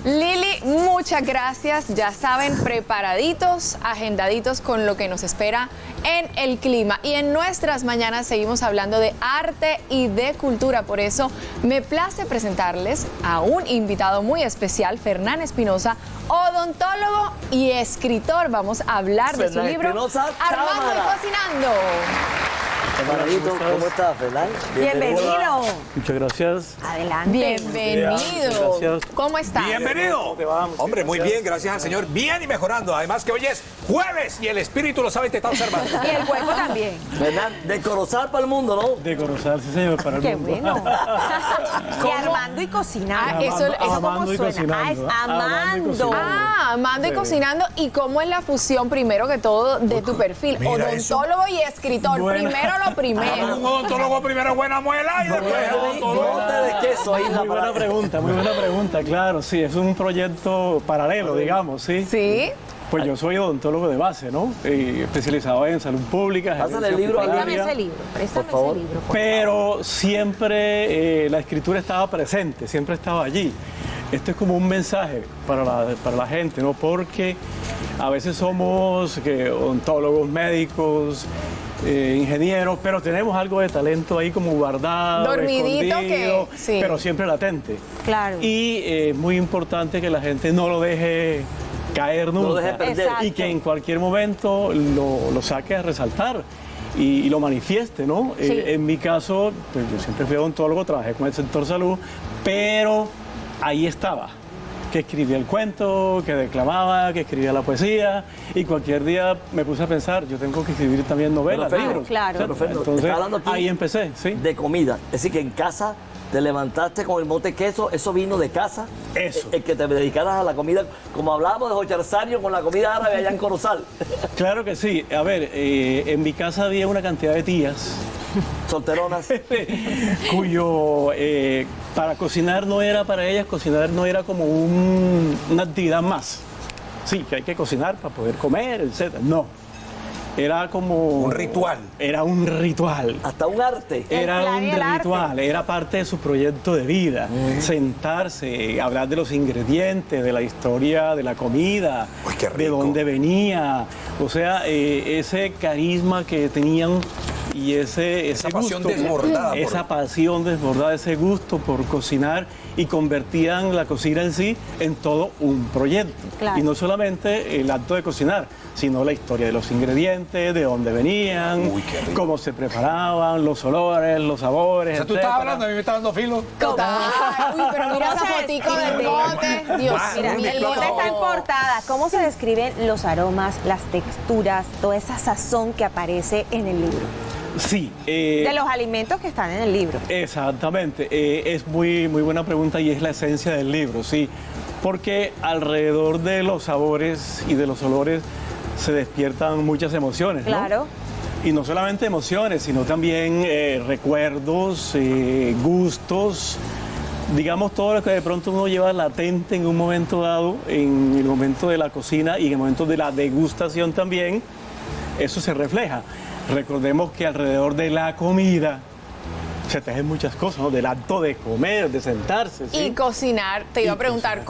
Lili, muchas gracias. Ya saben, preparaditos, agendaditos con lo que nos espera en el clima. Y en nuestras mañanas seguimos hablando de arte y de cultura. Por eso me place presentarles a un invitado muy especial, Fernán Espinosa, odontólogo y escritor. Vamos a hablar de su libro Espinosa, Armando y cámara. Cocinando. Hermanito, ¿cómo estás, Fernán? Bienvenido. Muchas gracias. Adelante. Bienvenido. Gracias. ¿Cómo está? Bienvenido. Hombre, muy bien, gracias al Señor. Bien y mejorando. Además que hoy es jueves y el espíritu lo sabe, te está observando. Y el cuerpo también. Fernán, de Corozal para el mundo, ¿no? De Corozal, sí, señor, para el Qué mundo. bueno. Y armando y cocinando. Ah, eso ¿Cómo amando y suena? cocinando. Ah, es Amando y amando. cocinando. Ah, amando y Sí. cocinando. ¿Y cómo es la fusión, primero que todo, de tu perfil? Mira eso. Odontólogo y escritor. Bueno. Primero lo primero. Un odontólogo primero buena muela y después odontólogo. Bote de queso ahí en la Muy buena parada. muy buena pregunta, claro, sí, es un proyecto paralelo, digamos, sí. ¿Sí? Pues yo soy odontólogo de base, ¿no? Especializado en salud pública. Pásale el gerencia libro a Préstame hospitalaria. ese libro. Préstame Por favor. ese libro. Pero siempre la escritura estaba presente, siempre estaba allí. Esto es como un mensaje para la gente, ¿no? Porque a veces somos odontólogos, médicos, ingenieros, pero tenemos algo de talento ahí como guardado, Dormidito escondido, que- sí. pero siempre latente. Claro. Y es muy importante que la gente no lo deje caer nunca. lo deje perder. Exacto. Y que en cualquier momento lo saque a resaltar y lo manifieste, ¿no? Sí. En mi caso, pues yo siempre fui odontólogo, trabajé con el sector salud, pero ahí estaba, que escribía el cuento, que declamaba, que escribía la poesía, y cualquier día me puse a pensar, yo tengo que escribir también novelas, Pero, libros. claro. Pero, Fernando, Entonces, está hablando aquí ahí empecé, sí. de comida. Es decir, que en casa te levantaste con el mote de queso, eso vino de casa. Eso. El que te dedicaras a la comida, como hablábamos de Jocharsario con la comida árabe allá en Corozal. Claro que sí. A ver, en mi casa había una cantidad de tías Solteronas. cuyo para cocinar no era para ellas, cocinar no era como una actividad más. Sí, que hay que cocinar para poder comer, etc. No. Era como... Un ritual. Era un ritual. Hasta un arte. Era plan un y el arte. ritual, era parte de su proyecto de vida. Sentarse, hablar de los ingredientes, de la historia de la comida, Uy, qué de rico. dónde venía. O sea, ese carisma que tenían y ese Esa pasión gusto, desbordada por- esa pasión desbordada, ese gusto por cocinar, y convertían la cocina en sí en todo un proyecto. Claro. Y no solamente el acto de cocinar, sino la historia de los ingredientes, de dónde venían, Uy, qué rico. cómo se preparaban, los olores, los sabores. O sea, tú etcétera. estás hablando, a mí me está dando filo. Total. Uy, pero mira esa ¿Cómo se fotico del describe? bote. Dios Mira, mío. el bote está en portada. ¿Cómo se describen los aromas, las texturas, toda esa sazón que aparece en el libro? Sí. De los alimentos que están en el libro. Exactamente. Es muy buena pregunta y es la esencia del libro, sí. Porque alrededor de los sabores y de los olores se despiertan muchas emociones, ¿no? Claro. Y no solamente emociones, sino también recuerdos, gustos, digamos todo lo que de pronto uno lleva latente en un momento dado, en el momento de la cocina y en el momento de la degustación también, eso se refleja. Recordemos que alrededor de la comida se tejen muchas cosas, ¿no? Del acto de comer, de sentarse, ¿sí? Y cocinar, te iba a Y preguntar,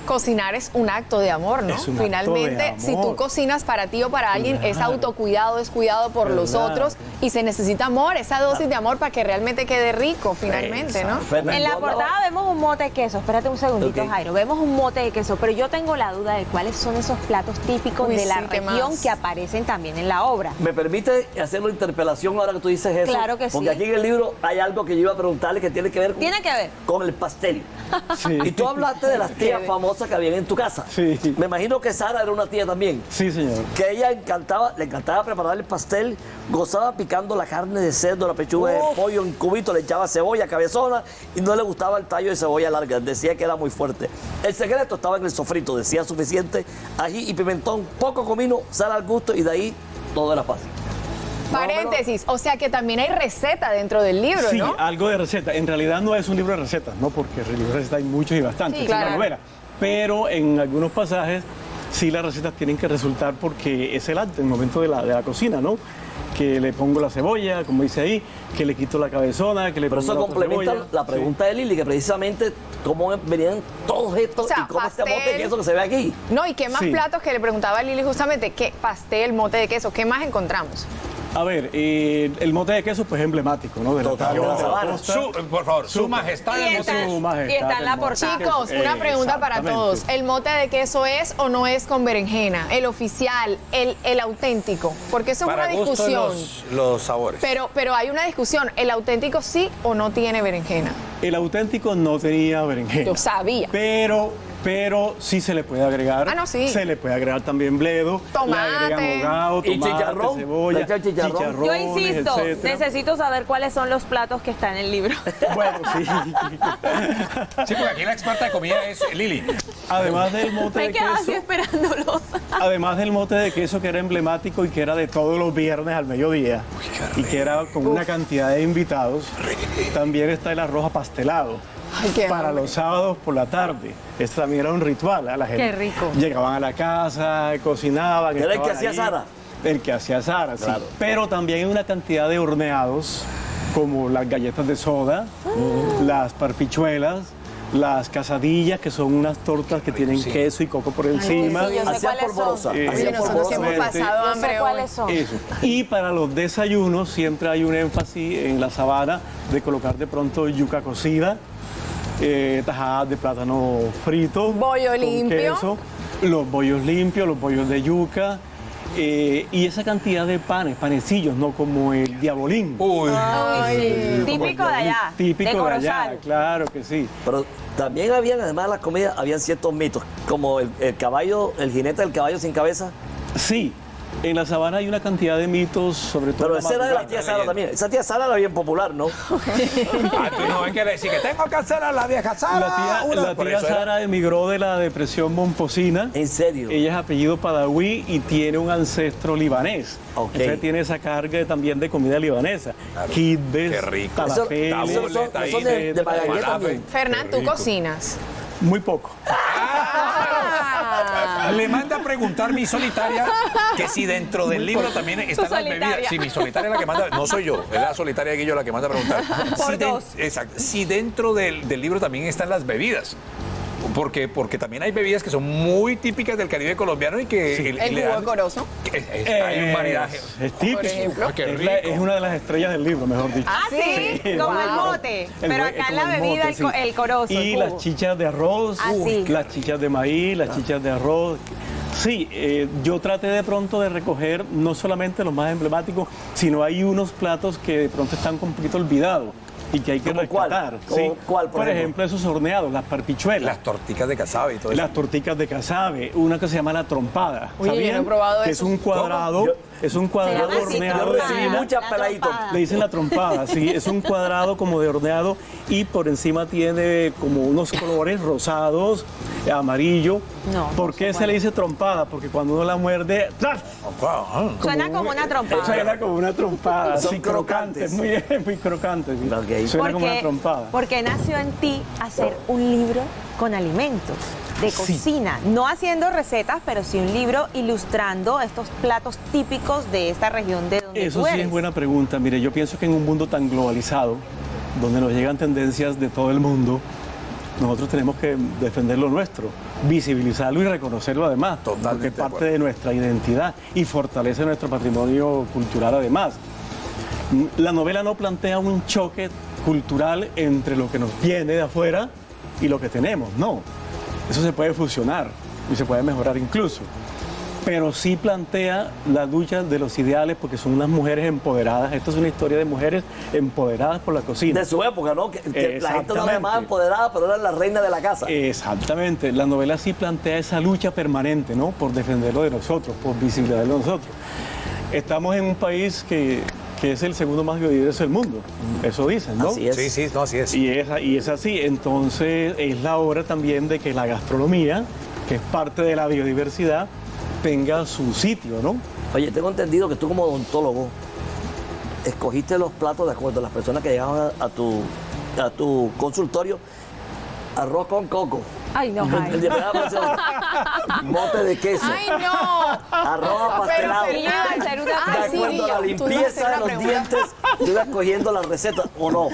cocinar es un acto de amor, ¿no? Es un acto Finalmente, de si tú amor. cocinas para ti o para alguien, es Claro. autocuidado, es cuidado por los Claro. otros y se necesita amor, esa dosis de amor para que realmente quede rico, finalmente, ¿no? Fernando, En la hablaba- portada vemos un mote de queso. Espérate un segundito, Ok. Jairo. Vemos un mote de queso, pero yo tengo la duda de cuáles son esos platos típicos Uy, de la sí, ¿qué región más? que aparecen también en la obra. ¿Me permite hacer una interpelación ahora que tú dices eso? Claro que Porque sí. aquí en el libro hay algo que yo iba a preguntarle que tiene que ver Tiene que ver. con el pastel. Sí. Y tú hablaste de las tías famosas que habían en tu casa. Sí. Me imagino que Sara era una tía también. Sí, señor. Que ella le encantaba preparar el pastel, gozaba picando la carne de cerdo, la pechuga de pollo en cubitos, le echaba cebolla, cabezona y no le gustaba el tallo de cebolla larga, decía que era muy fuerte. El secreto estaba en el sofrito, decía suficiente ají y pimentón, poco comino, sal al gusto y de ahí todo era fácil. Paréntesis, o sea que también hay receta dentro del libro, Sí, ¿no? algo de receta. En realidad no es un libro de recetas, ¿no? Porque el libro de recetas hay muchos y bastantes, Sí, es una claro. novela. Pero en algunos pasajes sí las recetas tienen que resultar porque es el arte, el momento de la cocina, ¿no? Que le pongo la cebolla, como dice ahí, que le quito la cabezona, que le Pero pongo eso la otra complementa cebolla. la pregunta de Lili, que precisamente cómo venían todos estos O sea, y cómo este pastel. mote de queso que se ve aquí. No, y qué más Sí. platos que le preguntaba a Lili justamente, qué pastel, mote de queso, ¿qué más encontramos? A ver, el mote de queso pues es emblemático, ¿no? De la Total, tierra, de la de la sabana. costa. Por favor, su majestad. Y el está- mote. Su majestad, y está en la el mote. portada. Chicos, una pregunta para Exactamente. todos. ¿El mote de queso es o no es con berenjena? ¿El oficial, el auténtico? Porque eso es Para una gusto discusión. los sabores. Pero hay una discusión. ¿El auténtico sí o no tiene berenjena? El auténtico no tenía berenjena. Yo sabía. Pero sí se le puede agregar. Ah, no, sí. Se le puede agregar también bledo. Tomate. Le agregan hogao, Y tomate, chicharrón. cebolla. Le echan chicharrón. Yo chicharrones, insisto, etcétera. necesito saber cuáles son los platos que están en el libro. Bueno, sí. Sí, porque aquí la experta de comida es Lili. Además del mote Me de quedaba así queso. esperándolos. Además del mote de queso que era emblemático y que era de todos los viernes al mediodía y que era con una cantidad de invitados, también está el arroz apastelado. Ay, qué Para hambre. los sábados por la tarde. Este también era un ritual. A la gente. Qué rico. Llegaban a la casa, cocinaban. ¿Era el que estaban hacía ahí. Sara? El que hacía Sara, sí. Claro. Pero también hay una cantidad de horneados, como las galletas de soda, las parpichuelas, las quesadillas, que son unas tortas que tienen sí. queso y coco por encima. sí, yo sé Hacían cuáles polvorosa. son. Eh, Oye, Hacían nosotros polvorosa. hemos pasado Yo hambre sé hoy. cuáles son. Eso. Y para los desayunos siempre hay un énfasis en la sabana de colocar de pronto yuca cocida, tajadas de plátano frito, Bollo con limpio. queso, los bollos limpios, los bollos de yuca y esa cantidad de panes, panecillos, no como el diabolín. Uy. Ay, típico de allá. Típico de allá, Corozal. claro que sí. Pero también habían, además de las comidas, habían ciertos mitos, como el caballo, el jinete del caballo sin cabeza. Sí, en la sabana hay una cantidad de mitos, sobre todo Pero la esa era de la madrugada. tía Sara también. Esa tía Sara era bien popular, ¿no? Ah, tú no ves que le decir que tengo que hacer a la vieja Sara. La Por tía eso era- Sara emigró de la depresión momposina. En serio. Ella es apellido Padawi y tiene un ancestro libanés. Ok. Entonces tiene esa carga también de comida libanesa. Claro. Kibbes, Qué rico. falafel, Eso son de etcétera. Magallanes Falafel. también. Fernán, Qué ¿tú rico. cocinas? Muy poco. Le manda a preguntar mi solitaria que si dentro del libro también están las solitaria. bebidas. Si mi solitaria es la que manda, no soy yo, es la solitaria Guillo la que manda a preguntar. Por Si dos. Exacto. Si dentro del libro también están las bebidas. Porque también hay bebidas que son muy típicas del Caribe colombiano y que El le jugo de dan- corozo. hay un maridaje. Es típico. Por ejemplo. Ah, qué Es, rico. es una de las estrellas del libro, mejor dicho. Ah, sí, Sí. como el Wow. mote. El Pero hue- acá en como la el bebida mote, sí. el corozo. Y el las jugo. chichas de arroz, Ah, sí. las chichas de maíz, las chichas de arroz. Sí, yo traté de pronto de recoger no solamente los más emblemáticos, sino hay unos platos que de pronto están un poquito olvidados y que hay que ¿Cómo cuál? rescatar. ¿Cómo cuál, por por ejemplo? ejemplo, esos horneados, las parpichuelas. Las torticas de casabe y todo eso. Las torticas de casabe, una que se llama la trompada. Oye, yo no he ¿Sabían? probado Que eso. es un cuadrado, ¿Cómo? es un cuadrado Se llama así, horneado Yo de recibí harina. muchas La peladitos. trompada. Le dicen la trompada, sí, es un cuadrado como de horneado y por encima tiene como unos colores rosados, amarillo. No, ¿Por no qué sé se cuál. le dice trompada? Porque cuando uno la muerde, ¡tras! Suena como una trompada. Suena como una trompada, Son así crocante, crocantes. muy crocante. Sí. Ok. Suena como una trompada. Porque nació en ti hacer un libro con alimentos de Sí. cocina, no haciendo recetas, pero sí un libro ilustrando estos platos típicos de esta región de donde Eso tú sí eres. es buena pregunta. Mire, yo pienso que en un mundo tan globalizado, donde nos llegan tendencias de todo el mundo, nosotros tenemos que defender lo nuestro, visibilizarlo y reconocerlo además, Totalmente porque es de parte acuerdo. de nuestra identidad y fortalece nuestro patrimonio cultural además. La novela no plantea un choque cultural entre lo que nos viene de afuera y lo que tenemos, no. Eso se puede fusionar y se puede mejorar incluso. Pero sí plantea la lucha de los ideales porque son unas mujeres empoderadas. Esto es una historia de mujeres empoderadas por la cocina. De su época, ¿no? Que la gente no la Exactamente. llamaba empoderada, pero era la reina de la casa. Exactamente, la novela sí plantea esa lucha permanente, ¿no? Por defenderlo de nosotros, por visibilizarlo de nosotros. Estamos en un país que es el segundo más biodiverso del mundo, eso dicen, ¿no? Así es. Sí, sí, no, así es. Y es así, entonces es la hora también de que la gastronomía, que es parte de la biodiversidad, tenga su sitio, ¿no? Oye, tengo entendido que tú como odontólogo escogiste los platos de acuerdo a las personas que llegaban a tu consultorio. Arroz con coco, Ay, no, El Jairo. de verdad parece mote de queso. ¡Ay, no! Arroz pastelado. Pero, Y iba a hacer una De Ah, sí, acuerdo a la yo- tú ibas a limpieza hacer de una los pregunta. dientes, tú ibas cogiendo la receta o no.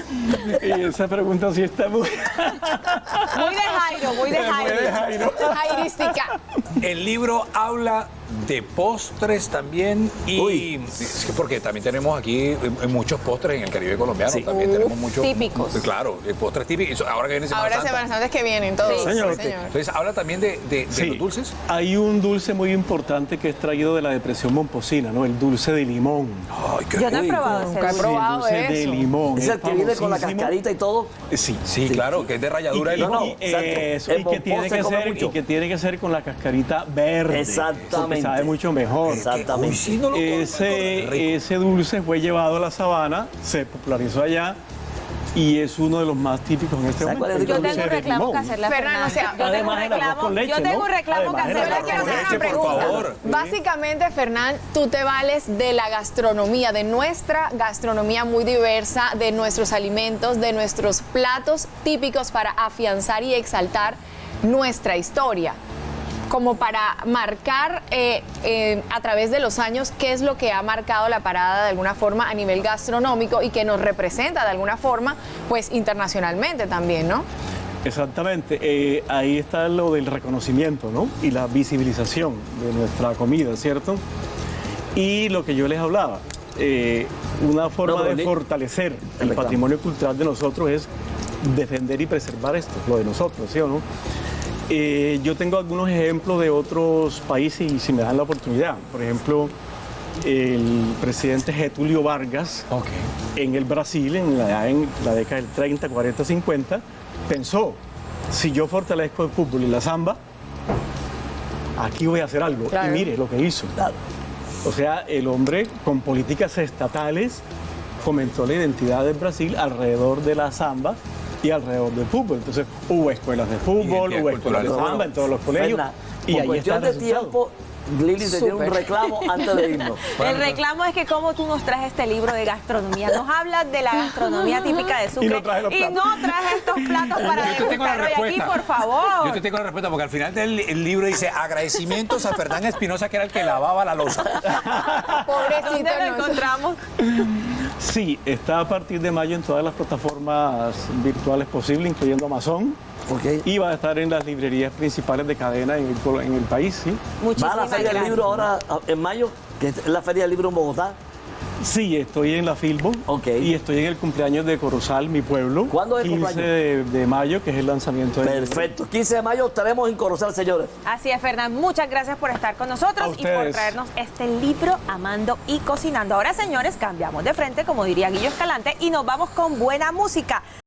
Y esa pregunta sí está muy... Muy de Jairo, muy de Jairo. Jairística. El libro habla de postres también y Uy. es que porque también tenemos aquí muchos postres en el Caribe colombiano, Sí. también tenemos muchos Típicos. Claro, postres típicos. Ahora que viene Semana Ahora Santa. Semana Santa es que vienen todos. Sí, señor. Entonces habla también de Sí. los dulces. Hay un dulce muy importante que es traído de la depresión momposina, ¿no? El dulce de limón. Ay, qué Yo no he rico. probado Nunca he ese. probado el dulce de eso. limón. Es el que viene con la famosísimo. cascarita y todo. Sí. Sí, claro, que es de ralladura de No, limón. no. Exacto. Eso, El y, que bombón tiene se que come ser, mucho. y que tiene que ser con la cascarita verde. Exactamente. Porque sabe mucho mejor. Exactamente. Uy, sí, no lo conozco, rico. Ese dulce fue llevado a la sabana, se popularizó allá y es uno de los más típicos en este ¿Sabe cuál momento. es Yo el el tengo dulce un de reclamo limón. que hacerle a Fernando, Fernanda. o sea, Yo tengo un además del arroz reclamo, con leche, yo tengo ¿no? un reclamo que Además del hacerle a Yo le quiero hacer Fernanda. una Leche, por pregunta. favor. Básicamente, Fernán, tú te vales de la gastronomía, de nuestra gastronomía muy diversa, de nuestros alimentos, de nuestros platos típicos para afianzar y exaltar nuestra historia, como para marcar a través de los años qué es lo que ha marcado la parada de alguna forma a nivel gastronómico y que nos representa de alguna forma, pues internacionalmente también, ¿no? Exactamente, ahí está lo del reconocimiento, ¿no? Y la visibilización de nuestra comida, ¿cierto? Y lo que yo les hablaba, una forma No, pero de Lee- fortalecer el reclamo. patrimonio cultural de nosotros es defender y preservar esto, lo de nosotros, ¿sí o no? Yo tengo algunos ejemplos de otros países y si me dan la oportunidad, por ejemplo, el presidente Getúlio Vargas Ok. en el Brasil, en la década del 30, 40, 50, pensó, si yo fortalezco el fútbol y la samba, aquí voy a hacer algo. Claro. Y mire lo que hizo. Claro. O sea, el hombre con políticas estatales fomentó la identidad del Brasil alrededor de la samba y alrededor del fútbol. Entonces hubo escuelas de fútbol, Identidad hubo escuelas de cultural. samba en todos los colegios. Fernan, Y por ahí está cuestión el de resultado. tiempo, Lili tenía un Súper. reclamo antes de irnos. El reclamo es que como tú nos traes este libro de gastronomía, nos hablas de la gastronomía típica de Sucre Y no traes los platos. no traes estos platos para Yo te tengo la degustar hoy aquí, respuesta. por favor. Yo te tengo la respuesta porque al final del libro dice agradecimientos a Fernán Espinosa, que era el que lavaba la loza. Pobrecito, ¿Dónde lo no. encontramos? Sí, está a partir de mayo en todas las plataformas virtuales posibles, incluyendo Amazon. Ok. Y va a estar en las librerías principales de cadena en el país, ¿sí? ¿Va a Muchísimas la Feria del gracias. Libro ahora en mayo? Que es la Feria del Libro en Bogotá. Sí, estoy en la Filbo Ok. y estoy en el cumpleaños de Corozal, mi pueblo. ¿Cuándo es el 15 de mayo, que es el lanzamiento del libro. Perfecto. 15 de mayo estaremos en Corozal, señores. Así es, Fernán. Muchas gracias por estar con nosotros A y por ustedes. traernos este libro Amando y Cocinando. Ahora, señores, cambiamos de frente, como diría Guillo Escalante, y nos vamos con buena música.